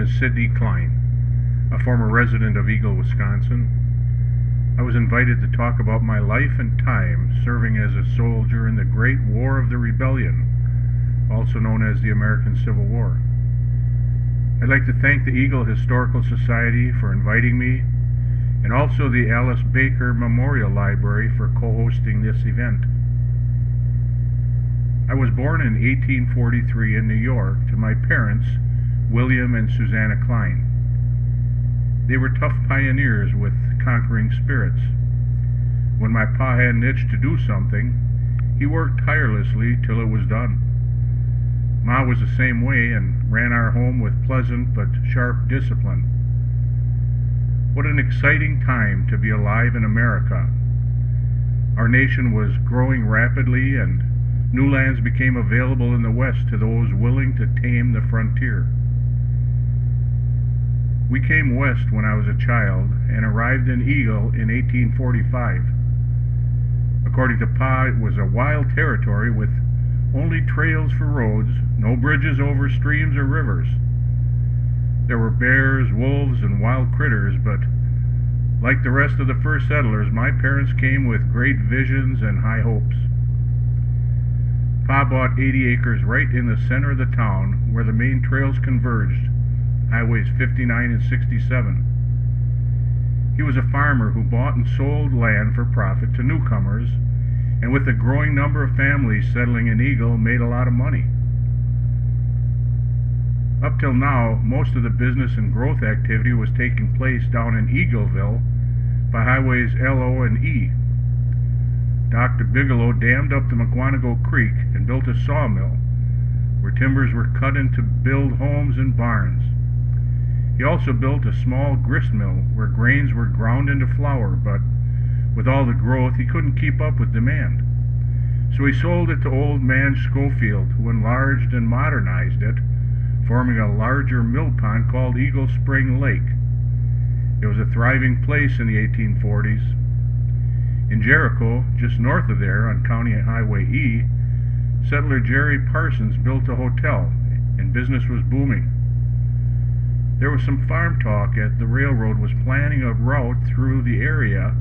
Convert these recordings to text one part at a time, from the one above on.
is Sidney Kline, a former resident of Eagle, Wisconsin. I was invited to talk about my life and time serving as a soldier in the Great War of the Rebellion, also known as the American Civil War. I'd like to thank the Eagle Historical Society for inviting me, and also the Alice Baker Memorial Library for co-hosting this event. I was born in 1843 in New York to my parents, William and Susanna Kline. They were tough pioneers with conquering spirits. When my pa had an itch to do something, he worked tirelessly till it was done. Ma was the same way and ran our home with pleasant but sharp discipline. What an exciting time to be alive in America. Our nation was growing rapidly and new lands became available in the West to those willing to tame the frontier. We came west when I was a child and arrived in Eagle in 1845. According to Pa, it was a wild territory with only trails for roads, no bridges over streams or rivers. There were bears, wolves, and wild critters, but like the rest of the first settlers, my parents came with great visions and high hopes. Pa bought 80 acres right in the center of the town where the main trails converged, Highways 59 and 67. He was a farmer who bought and sold land for profit to newcomers, and with a growing number of families settling in Eagle, made a lot of money. Up till now, most of the business and growth activity was taking place down in Eagleville by Highways LO and E. Dr. Bigelow dammed up the McGuanago Creek and built a sawmill where timbers were cut in to build homes and barns. He also built a small grist mill where grains were ground into flour, but with all the growth he couldn't keep up with demand. So he sold it to old man Schofield, who enlarged and modernized it, forming a larger mill pond called Eagle Spring Lake. It was a thriving place in the 1840s. In Jericho, just north of there on County Highway E, settler Jerry Parsons built a hotel, and business was booming. There was some farm talk as the railroad was planning a route through the area,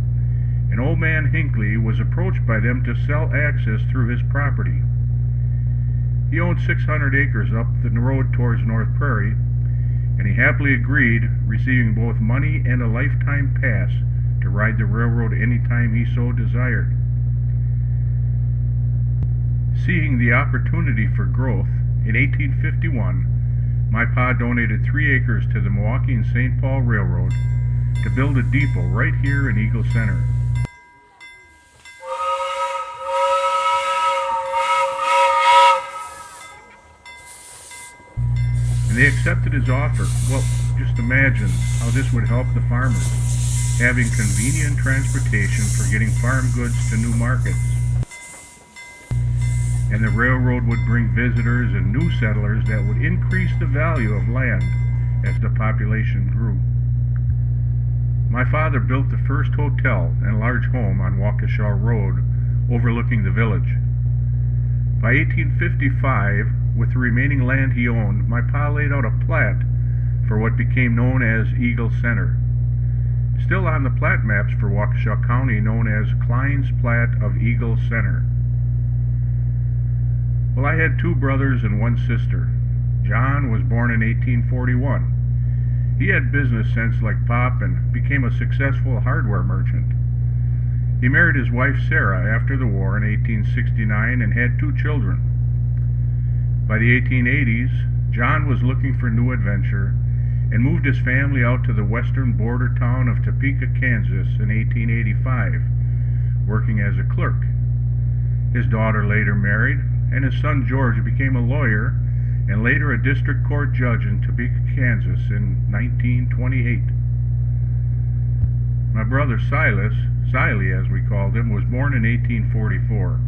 and old man Hinckley was approached by them to sell access through his property. He owned 600 acres up the road towards North Prairie, and he happily agreed, receiving both money and a lifetime pass to ride the railroad anytime he so desired. Seeing the opportunity for growth, in 1851, my pa donated 3 acres to the Milwaukee and St. Paul Railroad to build a depot right here in Eagle Center. And they accepted his offer. Well, just imagine how this would help the farmers, having convenient transportation for getting farm goods to new markets. And the railroad would bring visitors and new settlers that would increase the value of land as the population grew. My father built the first hotel and large home on Waukesha Road, overlooking the village. By 1855, with the remaining land he owned, my pa laid out a plat for what became known as Eagle Center. Still on the plat maps for Waukesha County, known as Kline's Plat of Eagle Center. Well, I had 2 brothers and 1 sister. John was born in 1841. He had business sense like Pop and became a successful hardware merchant. He married his wife Sarah after the war in 1869 and had 2 children. By the 1880s, John was looking for new adventure and moved his family out to the western border town of Topeka, Kansas in 1885, working as a clerk. His daughter later married, and his son George became a lawyer and later a district court judge in Topeka, Kansas in 1928. My brother Silas, Siley as we called him, was born in 1844.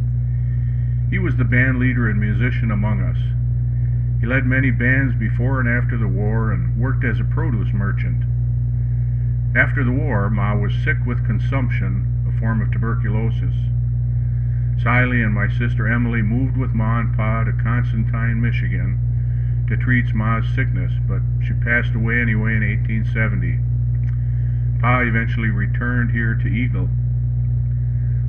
He was the band leader and musician among us. He led many bands before and after the war and worked as a produce merchant. After the war, Ma was sick with consumption, a form of tuberculosis. Siley and my sister Emily moved with Ma and Pa to Constantine, Michigan, to treat treats Ma's sickness, but she passed away anyway in 1870. Pa eventually returned here to Eagle.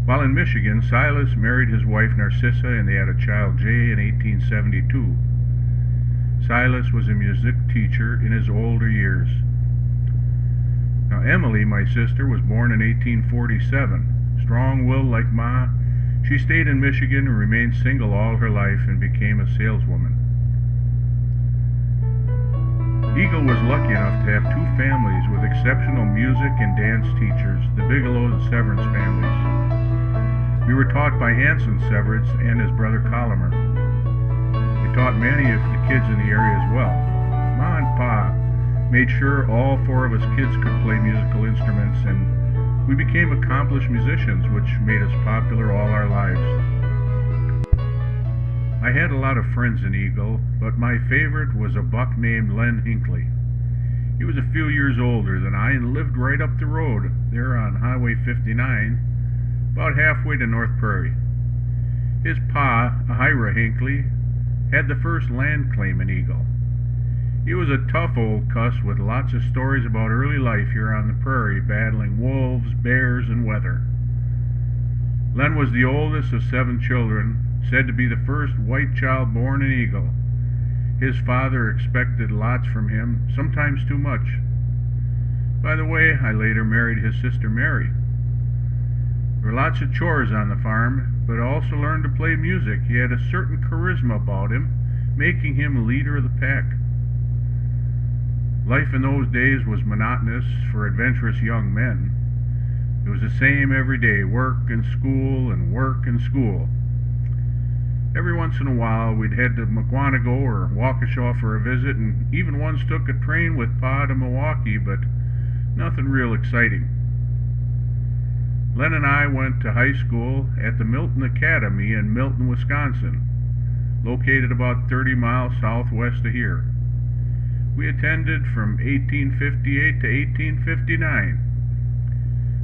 While in Michigan, Silas married his wife Narcissa and they had a child, Jay, in 1872. Silas was a music teacher in his older years. Now Emily, my sister, was born in 1847. Strong-willed like Ma, she stayed in Michigan and remained single all her life and became a saleswoman. Eagle was lucky enough to have two families with exceptional music and dance teachers, the Bigelow and Severance families. We were taught by Anson Severance and his brother Colomer. They taught many of the kids in the area as well. Ma and Pa made sure all four of us kids could play musical instruments, and we became accomplished musicians, which made us popular all our lives. I had a lot of friends in Eagle, but my favorite was a buck named Len Hinckley. He was a few years older than I and lived right up the road there on Highway 59, about halfway to North Prairie. His pa, Ira Hinckley, had the first land claim in Eagle. He was a tough old cuss with lots of stories about early life here on the prairie, battling wolves, bears, and weather. Len was the oldest of 7 children, said to be the first white child born in Eagle. His father expected lots from him, sometimes too much. By the way, I later married his sister Mary. There were lots of chores on the farm, but also learned to play music. He had a certain charisma about him, making him leader of the pack. Life in those days was monotonous for adventurous young men. It was the same every day, work and school and work and school. Every once in a while we'd head to Mukwonago or Waukesha for a visit, and even once took a train with Pa to Milwaukee, but nothing real exciting. Len and I went to high school at the Milton Academy in Milton, Wisconsin, located about 30 miles southwest of here. We attended from 1858 to 1859.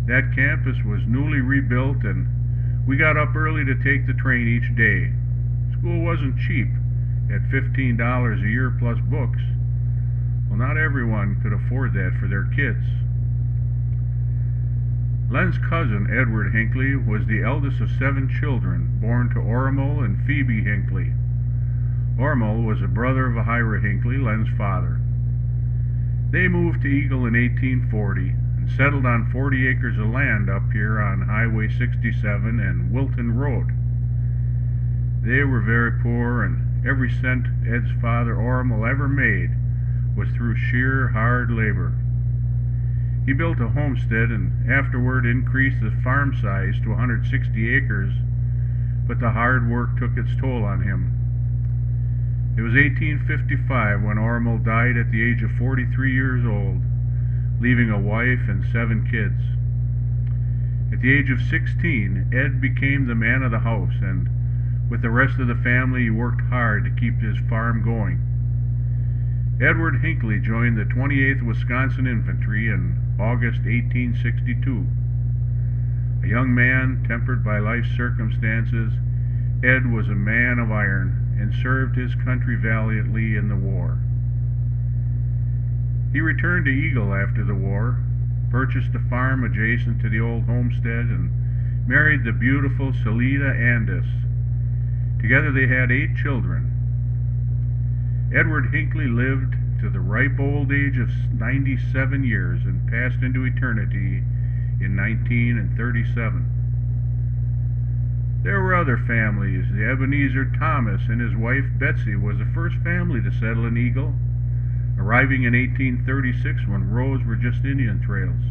That campus was newly rebuilt, and we got up early to take the train each day. School wasn't cheap, at $15 a year plus books. Well, not everyone could afford that for their kids. Len's cousin, Edwardhinckley, was the eldest of 7 children, born to Ormel and Phoebe Hinckley. Ormel was a brother of Ira Hinckley, Len's father. They moved to Eagle in 1840 and settled on 40 acres of land up here on Highway 67 and Wilton Road. They were very poor, and every cent Ed's father Ormel ever made was through sheer hard labor. He built a homestead and afterward increased the farm size to 160 acres, but the hard work took its toll on him. It was 1855 when Ormel died at the age of 43 years old, leaving a wife and 7 kids. At the age of 16, Ed became the man of the house, and with the rest of the family he worked hard to keep his farm going. Edwardhinckley joined the 28th Wisconsin Infantry in August 1862. A young man tempered by life's circumstances, Ed was a man of iron and served his country valiantly in the war. He returned to Eagle after the war, purchased a farm adjacent to the old homestead, and married the beautiful Salida Andis. Together they had 8 children. Edwardhinckley lived to the ripe old age of 97 years and passed into eternity in 1937. There were other families. The Ebenezer Thomas and his wife Betsy was the first family to settle in Eagle, arriving in 1836 when roads were just Indian trails.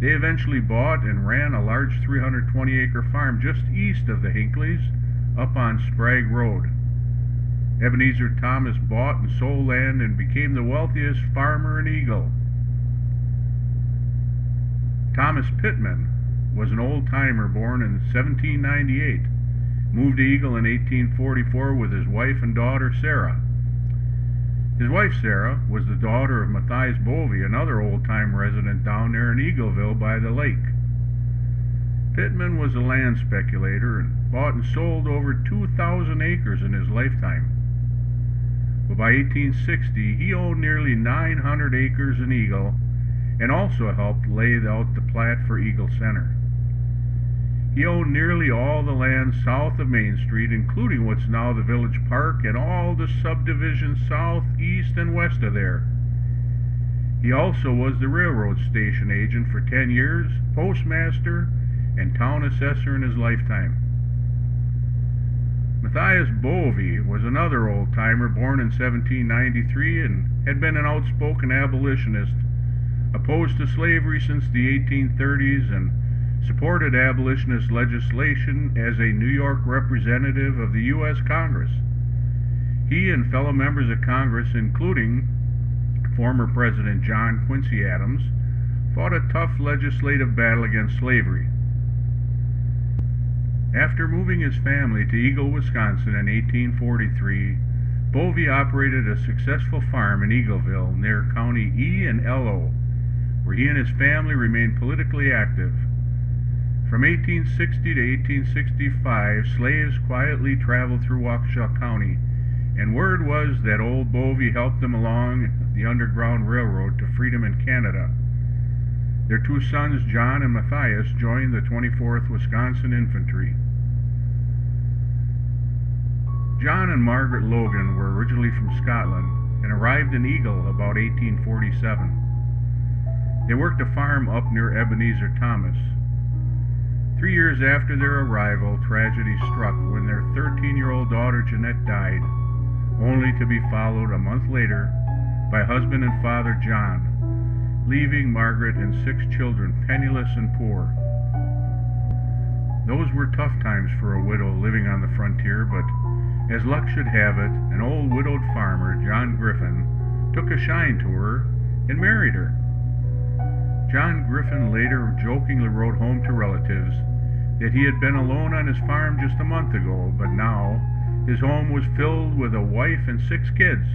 They eventually bought and ran a large 320-acre farm just east of the Hinckleys, up on Sprague Road. Ebenezer Thomas bought and sold land and became the wealthiest farmer in Eagle. Thomas Pittman was an old-timer born in 1798, moved to Eagle in 1844 with his wife and daughter Sarah. His wife Sarah was the daughter of Matthias Bovey, another old-time resident down there in Eagleville by the lake. Pittman was a land speculator and bought and sold over 2,000 acres in his lifetime. But by 1860, he owned nearly 900 acres in Eagle and also helped lay out the plat for Eagle Center. He owned nearly all the land south of Main Street, including what's now the Village Park and all the subdivisions south, east, and west of there. He also was the railroad station agent for 10 years, postmaster, and town assessor in his lifetime. Matthias Bovey was another old-timer born in 1793 and had been an outspoken abolitionist, opposed to slavery since the 1830s and supported abolitionist legislation as a New York representative of the U.S. Congress. He and fellow members of Congress, including former President John Quincy Adams, fought a tough legislative battle against slavery. After moving his family to Eagle, Wisconsin in 1843, Bovey operated a successful farm in Eagleville near County E and LO, where he and his family remained politically active. From 1860 to 1865, slaves quietly traveled through Waukesha County, and word was that old Bovey helped them along the Underground Railroad to freedom in Canada. Their two sons, John and Matthias, joined the 24th Wisconsin Infantry. John and Margaret Logan were originally from Scotland and arrived in Eagle about 1847. They worked a farm up near Ebenezer Thomas. 3 years after their arrival, tragedy struck when their 13-year-old daughter Jeanette died, only to be followed a month later by husband and father John, leaving Margaret and 6 children penniless and poor. Those were tough times for a widow living on the frontier, but as luck should have it, an old widowed farmer, John Griffin, took a shine to her and married her. John Griffin later jokingly wrote home to relatives that he had been alone on his farm just a month ago, but now his home was filled with a wife and 6 kids.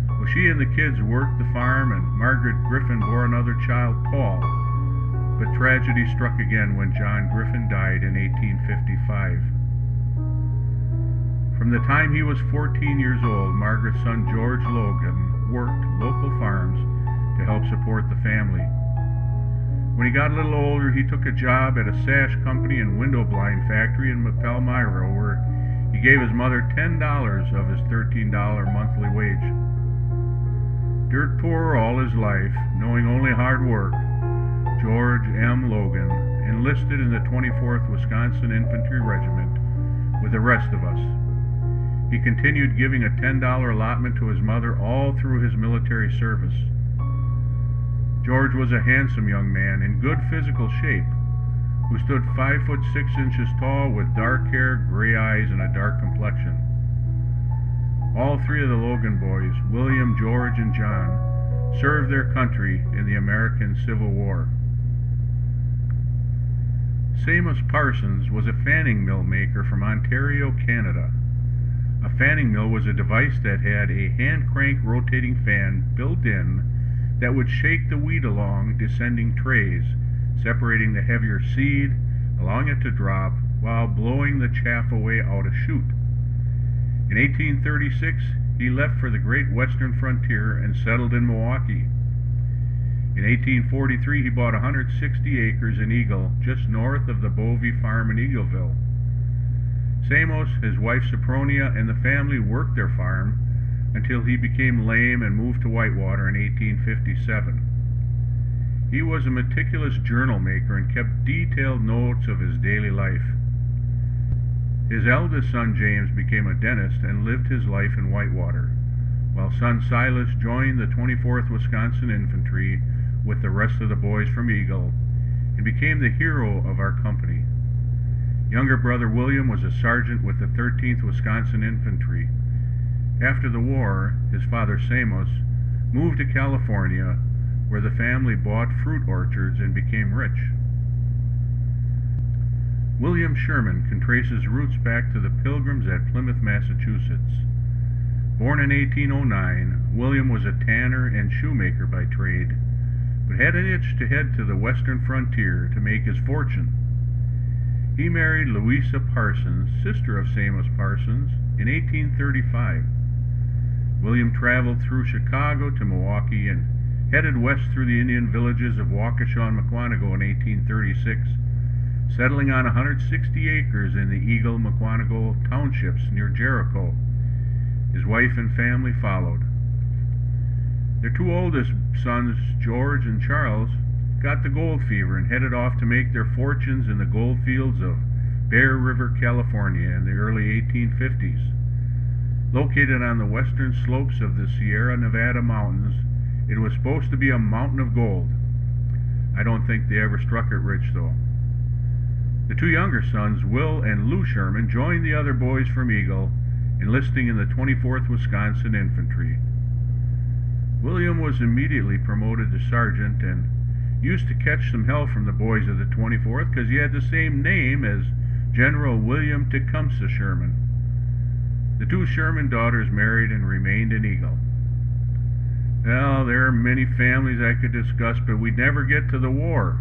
Well, she and the kids worked the farm, and Margaret Griffin bore another child, Paul. But tragedy struck again when John Griffin died in 1855. From the time he was 14 years old, Margaret's son George Logan worked local farms to help support the family. When he got a little older, he took a job at a sash company and window blind factory in Palmyra, where he gave his mother $10 of his $13 monthly wage. Dirt poor all his life, knowing only hard work, George M. Logan enlisted in the 24th Wisconsin Infantry Regiment with the rest of us. He continued giving a $10 allotment to his mother all through his military service. George was a handsome young man in good physical shape, who stood 5 foot 6 inches tall with dark hair, gray eyes, and a dark complexion. All 3 of the Logan boys, William, George, and John, served their country in the American Civil War. Amos Parsons was a fanning mill maker from Ontario, Canada. A fanning mill was a device that had a hand-crank rotating fan built in that would shake the wheat along descending trays, separating the heavier seed, allowing it to drop, while blowing the chaff away out a chute. In 1836, he left for the great western frontier and settled in Milwaukee. In 1843, he bought 160 acres in Eagle, just north of the Bovey farm in Eagleville. Amos, his wife Sophronia, and the family worked their farm until he became lame and moved to Whitewater in 1857. He was a meticulous journal maker and kept detailed notes of his daily life. His eldest son James became a dentist and lived his life in Whitewater, while son Silas joined the 24th Wisconsin Infantry with the rest of the boys from Eagle and became the hero of our company. Younger brother William was a sergeant with the 13th Wisconsin Infantry. After the war, his father Amos moved to California, where the family bought fruit orchards and became rich. William Sherman can trace his roots back to the Pilgrims at Plymouth, Massachusetts. Born in 1809, William was a tanner and shoemaker by trade, but had an itch to head to the western frontier to make his fortune. He married Louisa Parsons, sister of Amos Parsons, in 1835. William traveled through Chicago to Milwaukee and headed west through the Indian villages of Waukesha and Mukwonago in 1836, settling on 160 acres in the Eagle-Mukwonago townships near Jericho. His wife and family followed. Their two oldest sons, George and Charles, got the gold fever and headed off to make their fortunes in the gold fields of Bear River, California in the early 1850s. Located on the western slopes of the Sierra Nevada mountains, it was supposed to be a mountain of gold. I don't think they ever struck it rich, though. The two younger sons, Will and Lou Sherman, joined the other boys from Eagle, enlisting in the 24th Wisconsin Infantry. William was immediately promoted to sergeant and used to catch some hell from the boys of the 24th because he had the same name as General William Tecumseh Sherman. The two Sherman daughters married and remained in Eagle. Well, there are many families I could discuss, but we'd never get to the war.